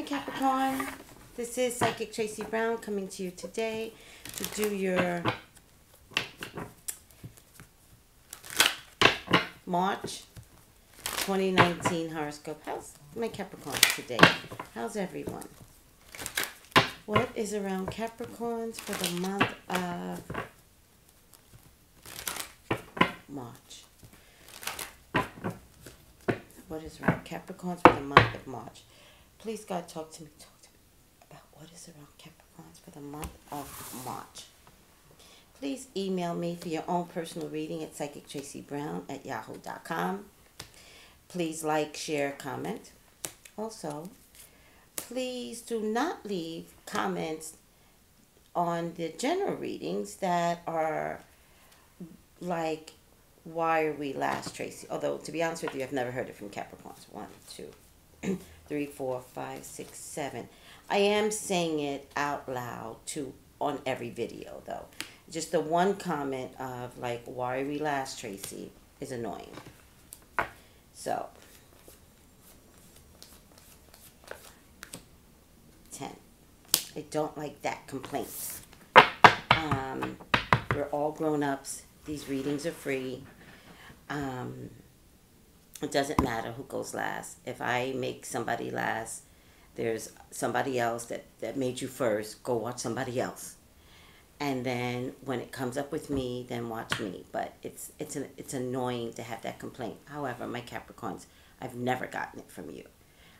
Capricorn. This is Psychic Tracy Brown coming to you today to do your March 2019 horoscope. How's my Capricorn today? How's everyone? What is around Capricorns for the month of March? What is around Capricorns for the month of March? Please, God, talk to me about what is around Capricorns for the month of March. Please email me for your own personal reading at psychictraceybrown@yahoo.com. Please like, share, comment. Also, please do not leave comments on the general readings that are like, why are we last, Tracy? Although, to be honest with you, I've never heard it from Capricorns. 1, 2, 3, 4, 5, 6, 7. I am saying it out loud on every video, though. Just the one comment of like, why are we last, Tracy, is annoying. So, 10. I don't like that complaints. We're all grown-ups. These readings are free. It doesn't matter who goes last. If I make somebody last, there's somebody else that made you first. Go watch somebody else. And then when it comes up with me, then watch me. But it's annoying to have that complaint. However, my Capricorns, I've never gotten it from you.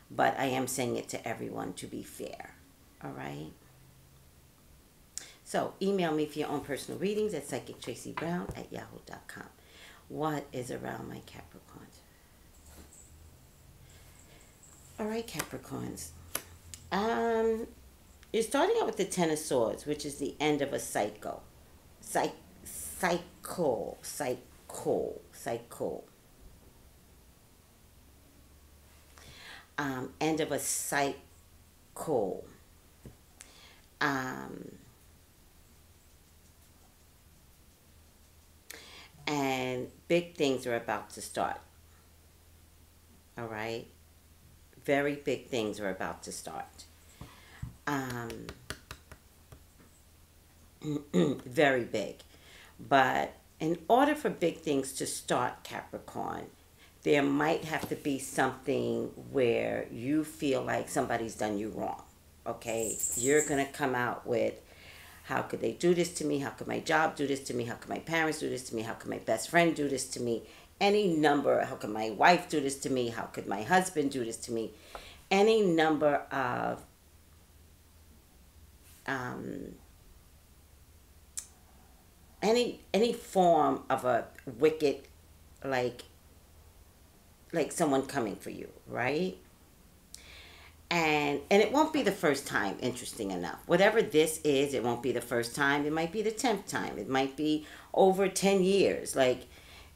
But I am saying it to everyone to be fair. All right? So, email me for your own personal readings at psychictraceybrown@yahoo.com. What is around my Capricorns? All right, Capricorns. You're starting out with the Ten of Swords, which is the end of a cycle. Cycle. End of a cycle. And big things are about to start. All right? Very big things are about to start. Very big. But in order for big things to start, Capricorn, there might have to be something where you feel like somebody's done you wrong. Okay? You're going to come out with, how could they do this to me? How could my job do this to me? How could my parents do this to me? How could my best friend do this to me? Any number. How could my wife do this to me? How could my husband do this to me? Any number of any form of a wicked, like someone coming for you, right? And it won't be the first time, interesting enough. Whatever this is, it won't be the first time. It might be the 10th time. It might be over 10 years.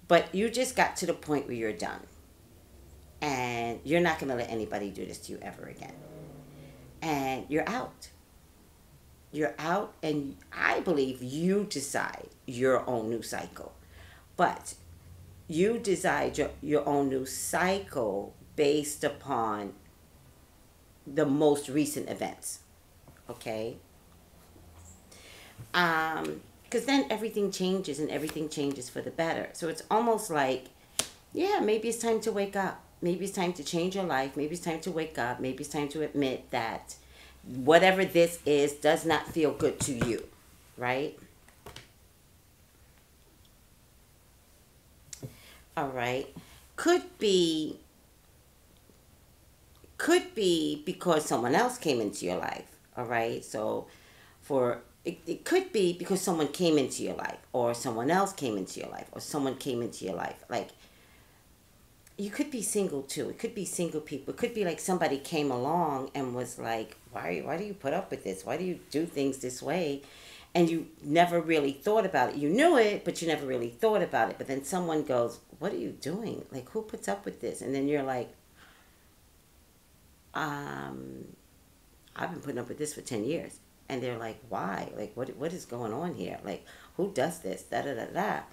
But you just got to the point where you're done. And you're not going to let anybody do this to you ever again. And you're out. You're out, and I believe you decide your own new cycle. But you decide your own new cycle based upon the most recent events, okay? Because then everything changes, and everything changes for the better. So it's almost like, yeah, maybe it's time to wake up. Maybe it's time to change your life. Maybe it's time to wake up. Maybe it's time to admit that whatever this is does not feel good to you, right? All right. Could be because someone else came into your life, all right? So it could be because someone came into your life, or someone else came into your life, or someone came into your life. Like, you could be single too. It could be single people. It could be like somebody came along and was like, why do you put up with this? Why do you do things this way? And you never really thought about it. You knew it, but you never really thought about it. But then someone goes, what are you doing? Like, who puts up with this? And then you're like, I've been putting up with this for 10 years. And they're like, why? Like, what is going on here? Like, who does this? Da-da-da-da.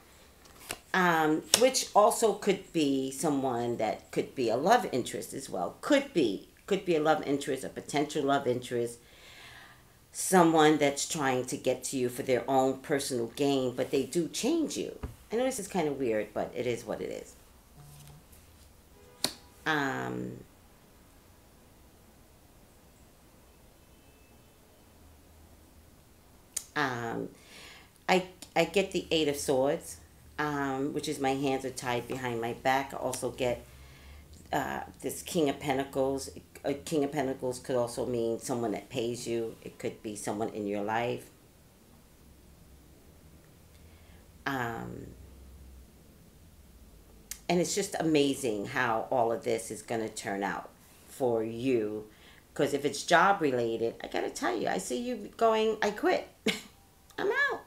Which also could be someone that could be a love interest as well. Could be could be a love interest, a potential love interest, someone that's trying to get to you for their own personal gain, but they do change you. I know this is kind of weird, but it is what it is. I get the Eight of Swords, which is my hands are tied behind my back. I also get this King of Pentacles. A King of Pentacles could also mean someone that pays you. It could be someone in your life. And it's just amazing how all of this is going to turn out for you. Because if it's job related, I got to tell you, I see you going, I quit. I'm out.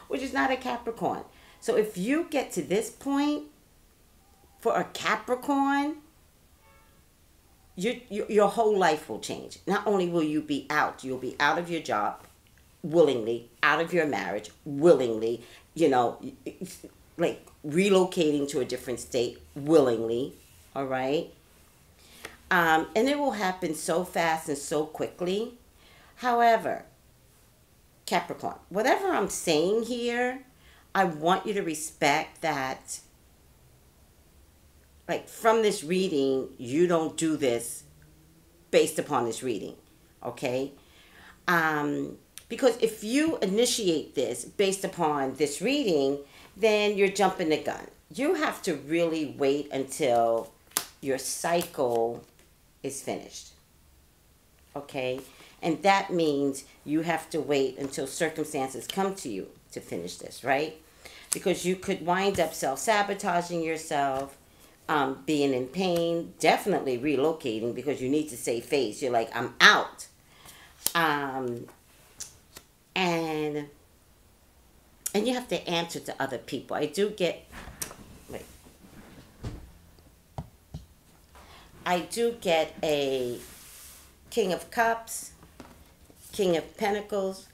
Which is not a Capricorn. So if you get to this point, for a Capricorn, your whole life will change. Not only will you be out, you'll be out of your job willingly, out of your marriage willingly, you know, like relocating to a different state willingly, all right? And it will happen so fast and so quickly. However, Capricorn, whatever I'm saying here, I want you to respect that, like, from this reading, you don't do this based upon this reading, okay? Because if you initiate this based upon this reading, then you're jumping the gun. You have to really wait until your cycle is finished, okay? And that means you have to wait until circumstances come to you to finish this, right? Because you could wind up self-sabotaging yourself, being in pain, definitely relocating because you need to save face. You're like, I'm out. And you have to answer to other people. I do get, wait. I do get a King of Cups, King of Pentacles,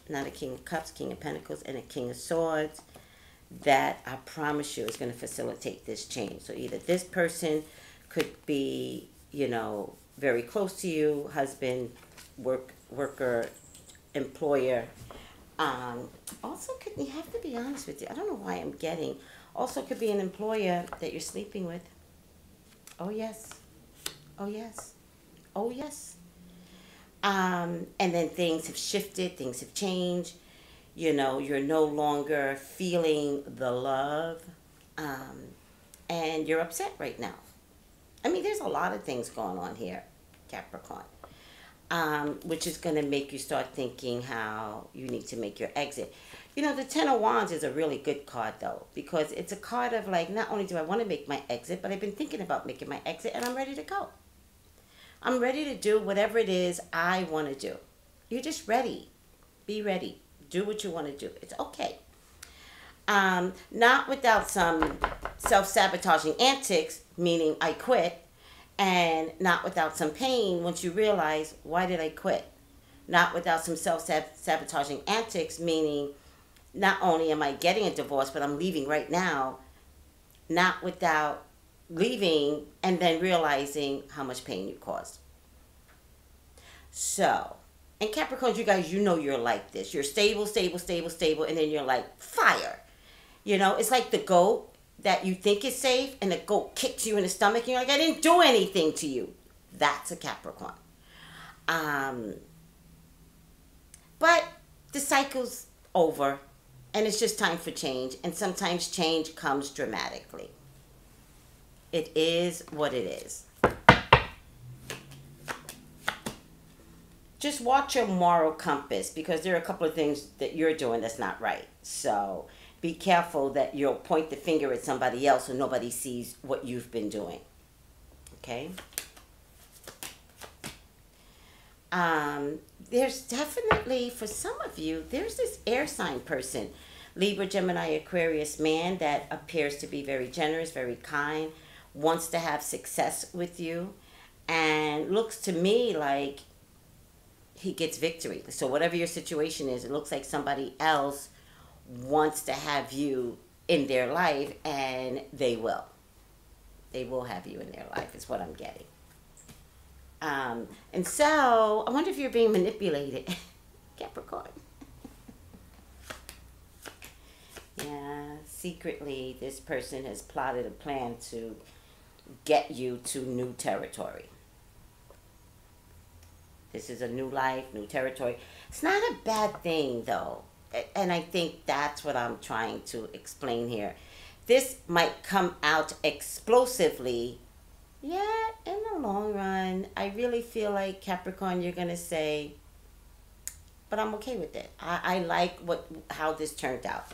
not a King of Cups, King of Pentacles, and a King of Swords that I promise you is going to facilitate this change. So either this person could be, you know, very close to you, husband, worker, employer. Also, you have to be honest with you. I don't know why I'm getting. Also could be an employer that you're sleeping with. Oh, yes. Oh, yes. Oh, yes. And then things have shifted. Things have changed. You know, you're no longer feeling the love. And you're upset right now. I mean, there's a lot of things going on here, Capricorn. Which is going to make you start thinking how you need to make your exit. You know, the Ten of Wands is a really good card, though, because it's a card of, like, not only do I want to make my exit, but I've been thinking about making my exit, and I'm ready to go. I'm ready to do whatever it is I want to do. You're just ready. Be ready. Do what you want to do. It's okay. Not without some self-sabotaging antics, meaning I quit, and not without some pain once you realize, why did I quit? Not without some self-sabotaging antics, meaning not only am I getting a divorce, but I'm leaving right now. Not without leaving and then realizing how much pain you caused. So, and Capricorns, you guys, you know you're like this. You're stable, stable, stable, stable, and then you're like, fire. You know, it's like the goat that you think is safe, and the goat kicks you in the stomach, and you're like, I didn't do anything to you. That's a Capricorn. But the cycle's over, and it's just time for change, and sometimes change comes dramatically. It is what it is. Just watch your moral compass, because there are a couple of things that you're doing that's not right. So be careful that you'll point the finger at somebody else so nobody sees what you've been doing. Okay? There's definitely, for some of you, there's this air sign person, Libra, Gemini, Aquarius man that appears to be very generous, very kind, wants to have success with you, and looks to me like he gets victory. So whatever your situation is, it looks like somebody else wants to have you in their life, and they will. They will have you in their life, is what I'm getting. And so, I wonder if you're being manipulated, Capricorn. Yeah, secretly, this person has plotted a plan to get you to new territory. This is a new life, new territory. It's not a bad thing, though. And I think that's what I'm trying to explain here. This might come out explosively. Yeah, in the long run, I really feel like, Capricorn, you're going to say, but I'm okay with it. I like how this turned out.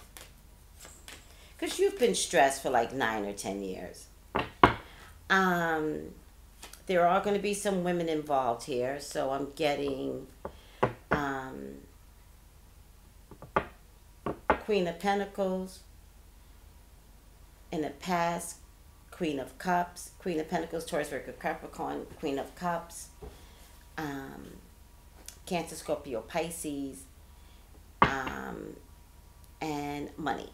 Because you've been stressed for like 9 or 10 years. There are going to be some women involved here. So I'm getting Queen of Pentacles. In the past, Queen of Cups. Queen of Pentacles, Taurus, Virgo, Capricorn. Queen of Cups. Cancer, Scorpio, Pisces. And money.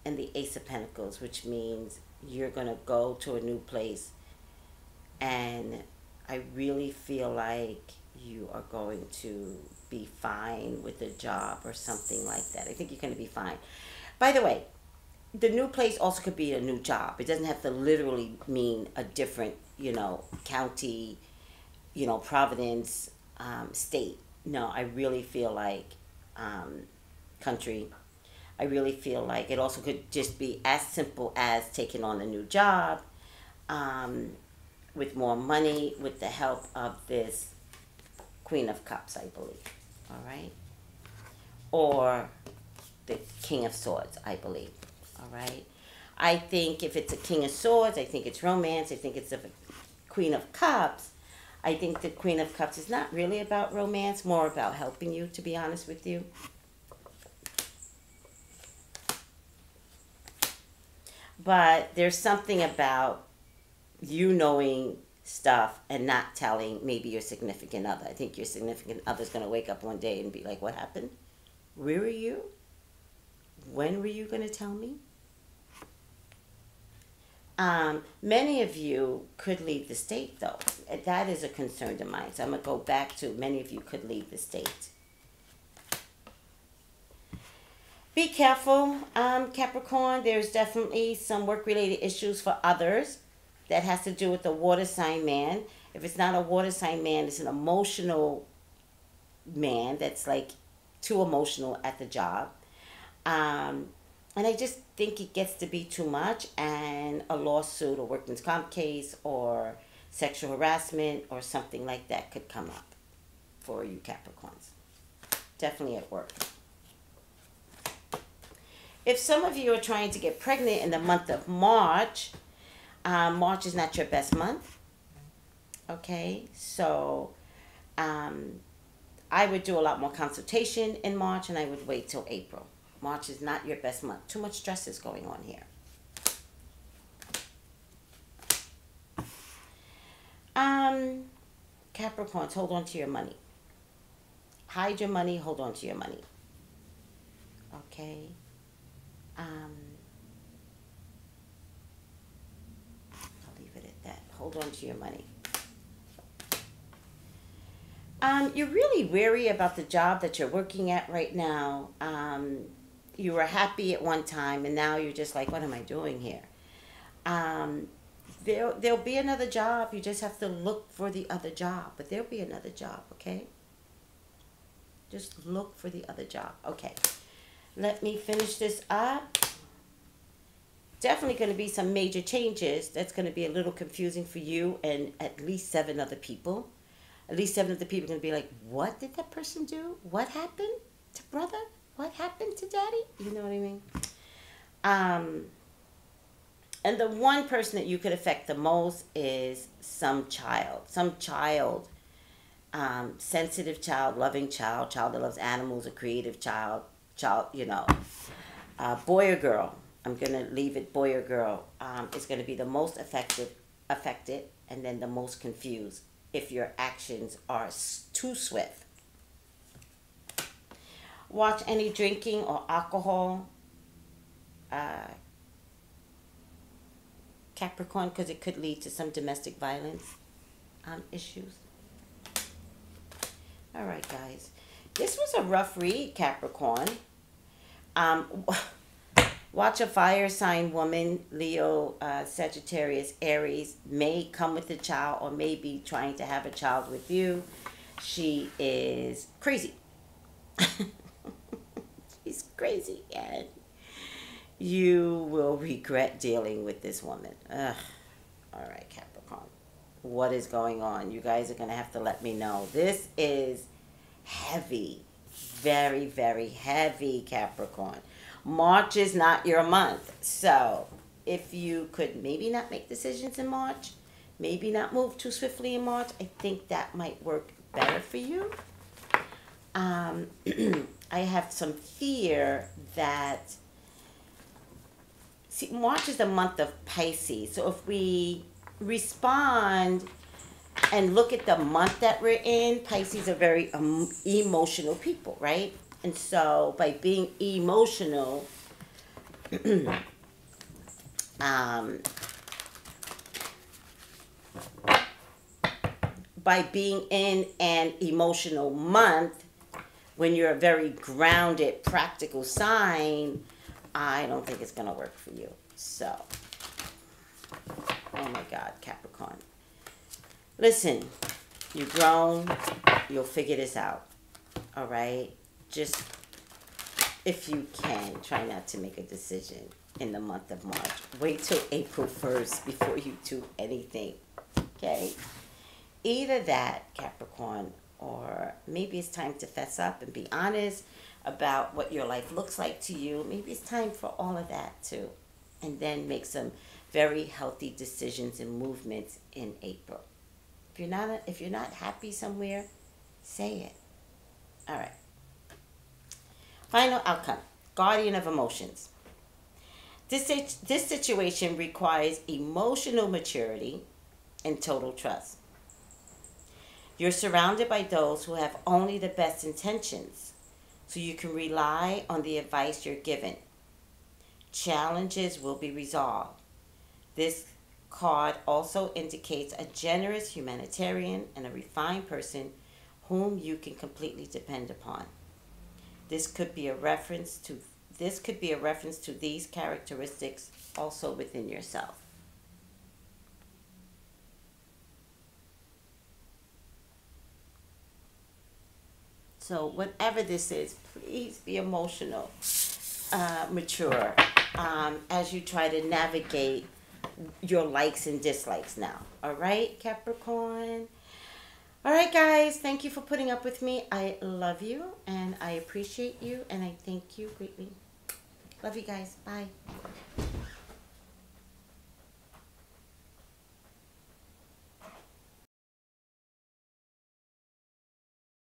And the Ace of Pentacles, which means you're going to go to a new place. And I really feel like you are going to be fine with a job or something like that. I think you're going to be fine. By the way, the new place also could be a new job. It doesn't have to literally mean a different, county, Providence, state. No, I really feel like country. I really feel like it also could just be as simple as taking on a new job, with more money, with the help of this Queen of Cups, I believe. All right? Or the King of Swords, I believe. All right? I think if it's a King of Swords, I think it's romance. I think it's a Queen of Cups. I think the Queen of Cups is not really about romance, more about helping you, to be honest with you. But there's something about you knowing stuff and not telling maybe your significant other. I think your significant other's going to wake up one day and be like, what happened? Where were you? When were you going to tell me? Many of you could leave the state, though. That is a concern of mine. So I'm going to go back to many of you could leave the state. Be careful, Capricorn. There's definitely some work-related issues for others that has to do with the water sign man. If it's not a water sign man, it's an emotional man that's like too emotional at the job. And I just think it gets to be too much, and a lawsuit or workman's comp case or sexual harassment or something like that could come up for you Capricorns. Definitely at work. If some of you are trying to get pregnant in the month of March, March is not your best month. Okay, so I would do a lot more consultation in March, and I would wait till April. March is not your best month. Too much stress is going on here. Capricorns, hold on to your money. Hide your money, hold on to your money. Okay. I'll leave it at that. Hold on to your money. You're really wary about the job that you're working at right now. You were happy at one time, and now you're just like, what am I doing here? There'll be another job. You just have to look for the other job. But there'll be another job, okay? Just look for the other job. Okay. Let me finish this up. Definitely going to be some major changes. That's going to be a little confusing for you and at least 7 other people. At least 7 other people are going to be like, what did that person do? What happened to brother? What happened to daddy? You know what I mean? And the one person that you could affect the most is some child. Some child. Sensitive child, loving child, child that loves animals, a creative child, boy or girl. I'm going to leave it boy or girl. Is going to be the most affected, and then the most confused if your actions are too swift. Watch any drinking or alcohol, Capricorn, because it could lead to some domestic violence issues. All right, guys. This was a rough read, Capricorn. Um, Watch a fire sign woman, Leo, Sagittarius, Aries, may come with a child or may be trying to have a child with you. She is crazy. She's crazy, and you will regret dealing with this woman. Ugh. All right, Capricorn. What is going on? You guys are going to have to let me know. This is heavy. Very, very heavy, Capricorn. March is not your month. So if you could maybe not make decisions in March, maybe not move too swiftly in March, I think that might work better for you. I have some fear that, see, March is the month of Pisces. So if we respond and look at the month that we're in, Pisces are very emotional people, right? And so by being emotional, by being in an emotional month, when you're a very grounded, practical sign, I don't think it's going to work for you. So, oh my God, Capricorn. Listen, you've grown. You'll figure this out. All right? Just, if you can, try not to make a decision in the month of March. Wait till April 1st before you do anything. Okay? Either that, Capricorn, or maybe it's time to fess up and be honest about what your life looks like to you. Maybe it's time for all of that too. And then make some very healthy decisions and movements in April. If you're not happy somewhere, say it. All right. Final outcome. Guardian of emotions. This situation requires emotional maturity and total trust. You're surrounded by those who have only the best intentions, so you can rely on the advice you're given. Challenges will be resolved. This card also indicates a generous humanitarian and a refined person whom you can completely depend upon. This could be a reference to these characteristics also within yourself. So whatever this is, please be emotional, mature, as you try to navigate your likes and dislikes now. All right, Capricorn? All right, guys. Thank you for putting up with me. I love you, and I appreciate you, and I thank you greatly. Love you guys. Bye.